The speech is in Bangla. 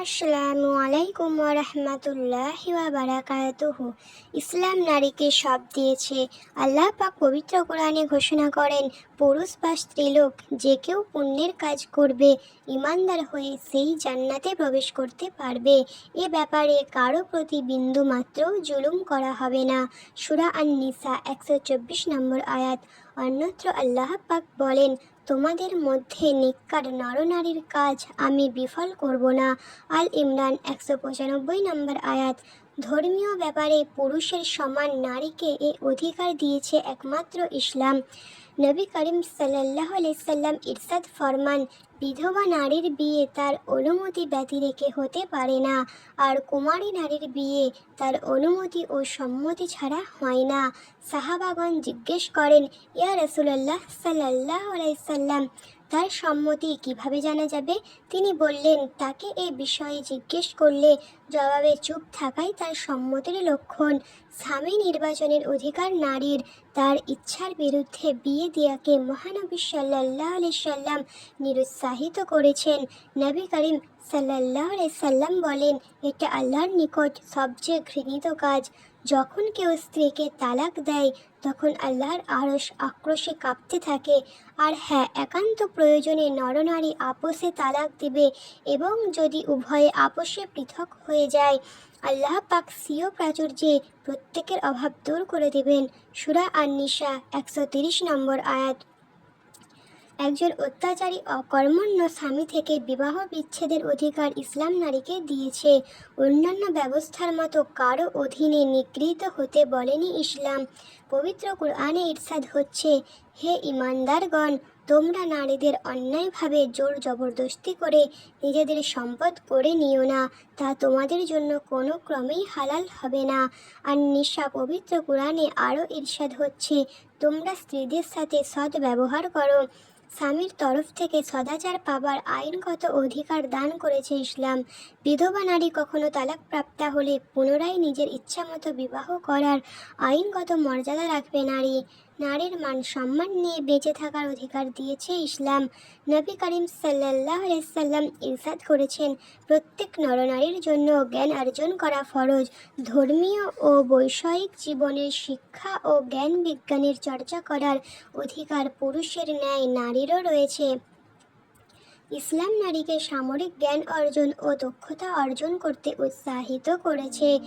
আসসালামু আলাইকুম ওয়া রাহমাতুল্লাহি ওয়া বারাকাতুহু। ইসলাম নারীকে সব দিয়েছে। আল্লাহ পাক পবিত্র কোরআনে ঘোষণা করেন, পুরুষ বা স্ত্রীলোক যে কেউ পুণ্যের কাজ করবে ইমানদার হয়ে সেই জান্নাতে প্রবেশ করতে পারবে। এ ব্যাপারে কারো প্রতি বিন্দু মাত্র জুলুম করা হবে না। সূরা আন-নিসা 124 নম্বর আয়াত। অন্যত্র আল্লাহ পাক বলেন, তোমাদের মধ্যে নেককার নরনারীর কাজ আমি বিফল করব না। আল ইমরান 195 নম্বর আয়াত। ধর্মীয় ব্যাপারে পুরুষের সমান নারীকে এ অধিকার দিয়েছে একমাত্র ইসলাম। নবী করিম সাল্লাল্লাহু আলাইহি সাল্লাম ইরশাদ ফরমান, বিধবা নারীর বিয়ে তার অনুমতি ব্যতি রেখে হতে পারে না, আর কুমারী নারীর বিয়ে তার অনুমতি ও সম্মতি ছাড়া হয় না। সাহাবাগণ জিজ্ঞেস করেন, ইয়া রাসূলুল্লাহ সাল্লাল্লাহু আলাইহি সাল্লাম, তার সম্মতি কিভাবে জানা যাবে? তিনি বললেন, তাকে এ বিষয়ে জিজ্ঞেস করলে জবাবে চুপ থাকাই তার সম্মতির লক্ষণ। স্বামী নির্বাচনের অধিকার নারীর। তার ইচ্ছার বিরুদ্ধে বিয়ে দেওয়াকে মহানবী সাল্লাল্লাহু আলাইহি সাল্লাম নিরুৎসাহিত করেছেন। নবী করিম সাল্লাল্লাহু আলাইহি সাল্লাম বলেন, এটা আল্লাহর নিকট সবচেয়ে ঘৃণিত কাজ। যখন কেউ স্ত্রীকে তালাক দেয় তখন আল্লাহর আরশ আক্রোশে কাঁপতে থাকে। আর হ্যাঁ, একান্ত প্রয়োজনে নরনারী আপোষে তালাক দিবে, এবং যদি উভয়ে আপোষে পৃথক হয়ে যায় আল্লাহ পাক স্বীয় প্রাচুর্যে প্রত্যেকের অভাব দূর করে দেবেন। সূরা আন-নিসা 130 নম্বর আয়াত। একজন অত্যাচারী অকর্মণ্য স্বামী থেকে বিবাহ বিচ্ছেদের অধিকার ইসলাম নারীকে দিয়েছে। অন্যান্য ব্যবস্থার মতো কারো অধীনে নিগৃহীত হতে বলেনি ইসলাম। পবিত্র কোরআনে ইরশাদ হচ্ছে, হে ঈমানদারগণ, তোমরা নারীদের অন্যায়ভাবে জোর জবরদস্তি করে নিজেদের সম্পদ করে নিও না, তা তোমাদের জন্য কোনো ক্রমেই হালাল হবে না। আর নিশা পবিত্র কোরআনে আরও ইরশাদ হচ্ছে, তোমরা স্ত্রীদের সাথে সৎ ব্যবহার করো। স্বামীর তরফ থেকে সদাচার পাবার আইনগত অধিকার দান করেছে ইসলাম। বিধবা নারী কখনো তালাকপ্রাপ্তা হলে পুনরায় নিজের ইচ্ছামতো বিবাহ করার আইনগত মর্যাদা রাখবে নারী। নারীর মান সম্মান নিয়ে বেঁচে থাকার অধিকার দিয়েছে ইসলাম। নবী করিম সাল্লাল্লাহু আলাইহি সাল্লাম ইরশাদ করেছেন, প্রত্যেক নরনারীর জন্য জ্ঞান অর্জন করা ফরজ। ধর্মীয় ও বৈষয়িক জীবনের শিক্ষা ও জ্ঞান বিজ্ঞানের চর্চা করার অধিকার পুরুষের ন্যায় নারীরও রয়েছে। ইসলাম নারীকে সামরিক জ্ঞান অর্জন ও দক্ষতা অর্জন করতে উৎসাহিত করেছে।